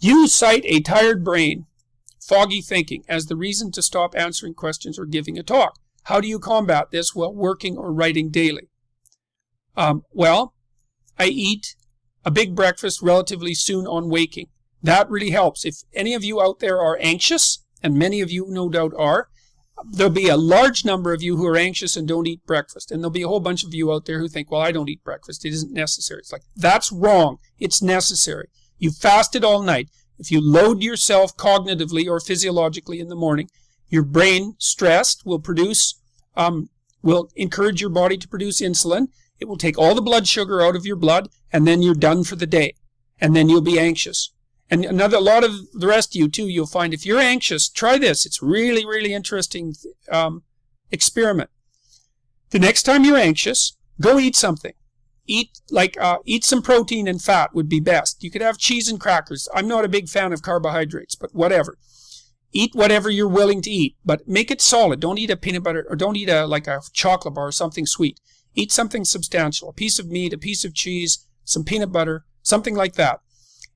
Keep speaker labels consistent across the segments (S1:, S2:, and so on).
S1: You cite a tired brain, foggy thinking, as the reason to stop answering questions or giving a talk. How do you combat this while working or writing daily? Well, I eat a big breakfast relatively soon on waking. That really helps. If any of you out there are anxious, and many of you no doubt are, there'll be a large number of you who are anxious and don't eat breakfast. And there'll be a whole bunch of you out there who think, well, I don't eat breakfast. It isn't necessary. It's like, that's wrong. It's necessary. You fasted all night. If you load yourself cognitively or physiologically in the morning, your brain, stressed, will encourage your body to produce insulin. It will take all the blood sugar out of your blood, and then you're done for the day. And then you'll be anxious. And a lot of the rest of you, too, you'll find if you're anxious, try this. It's really, really interesting experiment. The next time you're anxious, go eat something. Eat some protein and fat would be best. You could have cheese and crackers. I'm not a big fan of carbohydrates, but whatever. Eat whatever you're willing to eat, but make it solid. Don't eat a peanut butter, or don't eat a chocolate bar or something sweet. Eat something substantial, a piece of meat, a piece of cheese, some peanut butter, something like that.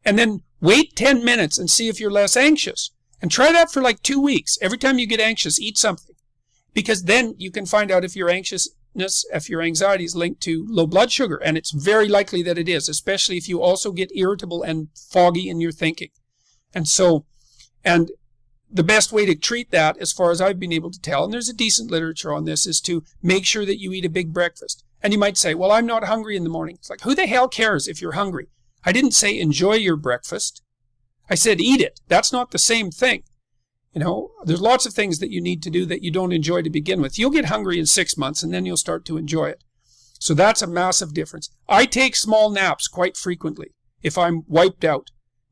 S1: And then wait 10 minutes and see if you're less anxious. And try that for like 2 weeks. Every time you get anxious, eat something. Because then you can find out if your anxiety is linked to low blood sugar. And it's very likely that it is, especially if you also get irritable and foggy in your thinking. And the best way to treat that, as far as I've been able to tell, and there's a decent literature on this, is to make sure that you eat a big breakfast. And you might say, well, I'm not hungry in the morning. It's like, who the hell cares if you're hungry? I didn't say enjoy your breakfast. I said eat it. That's not the same thing. You know, there's lots of things that you need to do that you don't enjoy to begin with. You'll get hungry in 6 months, and then you'll start to enjoy it. So that's a massive difference. I take small naps quite frequently. If I'm wiped out,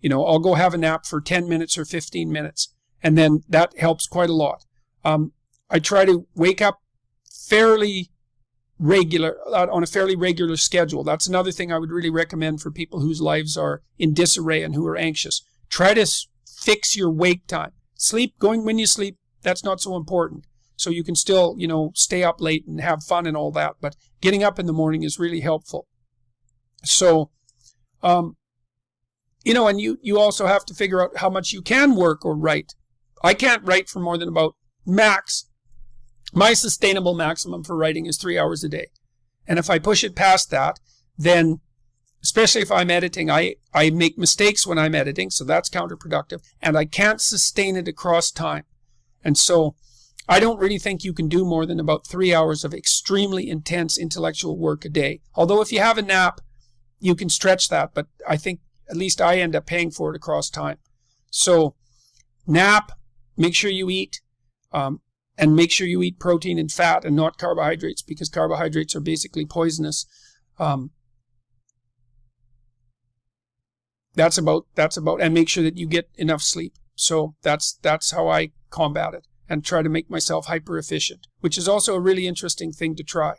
S1: I'll go have a nap for 10 minutes or 15 minutes. And then that helps quite a lot. I try to wake up on a fairly regular schedule. That's another thing I would really recommend for people whose lives are in disarray and who are anxious. Try to fix your wake time. Going when you sleep, that's not so important. So you can still, stay up late and have fun and all that. But getting up in the morning is really helpful. So, and you also have to figure out how much you can work or write. I can't write for more than about my sustainable maximum for writing is 3 hours a day. And if I push it past that, then, especially if I'm editing, I make mistakes when I'm editing, so that's counterproductive, and I can't sustain it across time. And so I don't really think you can do more than about 3 hours of extremely intense intellectual work a day. Although if you have a nap, you can stretch that, but I think at least I end up paying for it across time. So nap, make sure you eat, and make sure you eat protein and fat and not carbohydrates, because carbohydrates are basically poisonous. That's about, and make sure that you get enough sleep. So that's how I combat it and try to make myself hyper efficient, which is also a really interesting thing to try.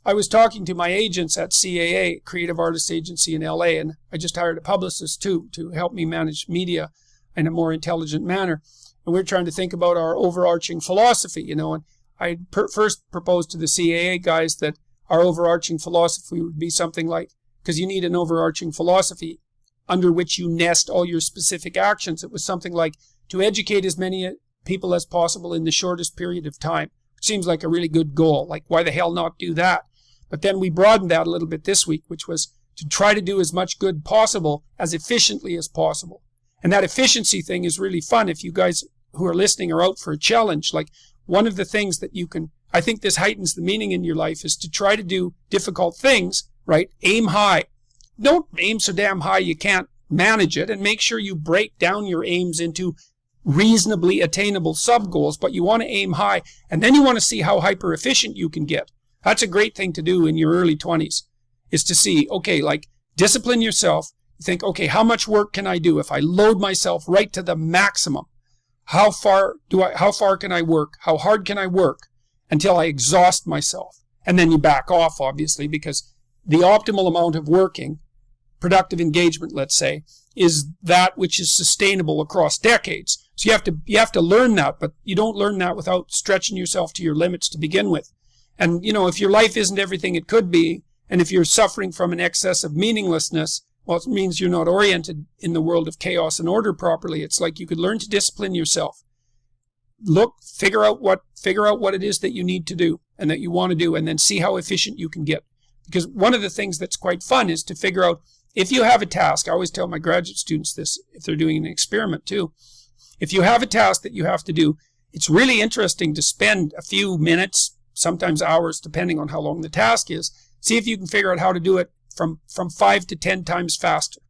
S1: I was talking to my agents at CAA, Creative Artists Agency in LA, and I just hired a publicist too to help me manage media in a more intelligent manner. And we're trying to think about our overarching philosophy, and I first proposed to the CAA guys that our overarching philosophy would be something like, because you need an overarching philosophy under which you nest all your specific actions. It was something like to educate as many people as possible in the shortest period of time. It seems like a really good goal. Like, why the hell not do that? But then we broadened that a little bit this week, which was to try to do as much good possible as efficiently as possible. And that efficiency thing is really fun if you guys who are listening are out for a challenge. Like, one of the things that I think this heightens the meaning in your life, is to try to do difficult things, right? Aim high. Don't aim so damn high you can't manage it, and make sure you break down your aims into reasonably attainable sub-goals, but you want to aim high, and then you want to see how hyper efficient you can get. That's a great thing to do in your early 20s, is to see, okay, like, discipline yourself. Think, okay, how much work can I do if I load myself right to the maximum? How far can I work? How hard can I work until I exhaust myself? And then you back off, obviously, because the optimal amount of working, productive engagement, let's say, is that which is sustainable across decades. So you have to learn that, but you don't learn that without stretching yourself to your limits to begin with. And, if your life isn't everything it could be, and if you're suffering from an excess of meaninglessness, Well, it means you're not oriented in the world of chaos and order properly. It's like you could learn to discipline yourself. Figure out what it is that you need to do and that you want to do, and then see how efficient you can get. Because one of the things that's quite fun is to figure out, if you have a task, I always tell my graduate students this, if they're doing an experiment too, if you have a task that you have to do, it's really interesting to spend a few minutes, sometimes hours, depending on how long the task is, see if you can figure out how to do it from 5 to 10 times faster.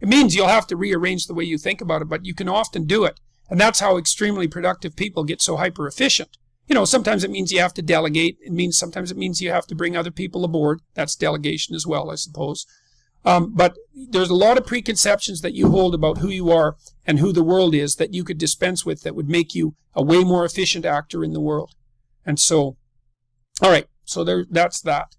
S1: It means you'll have to rearrange the way you think about it, but you can often do it. And that's how extremely productive people get so hyper efficient. Sometimes it means you have to delegate. Sometimes it means you have to bring other people aboard. That's delegation as well, I suppose. But there's a lot of preconceptions that you hold about who you are and who the world is that you could dispense with that would make you a way more efficient actor in the world. And so, all right, so that's that.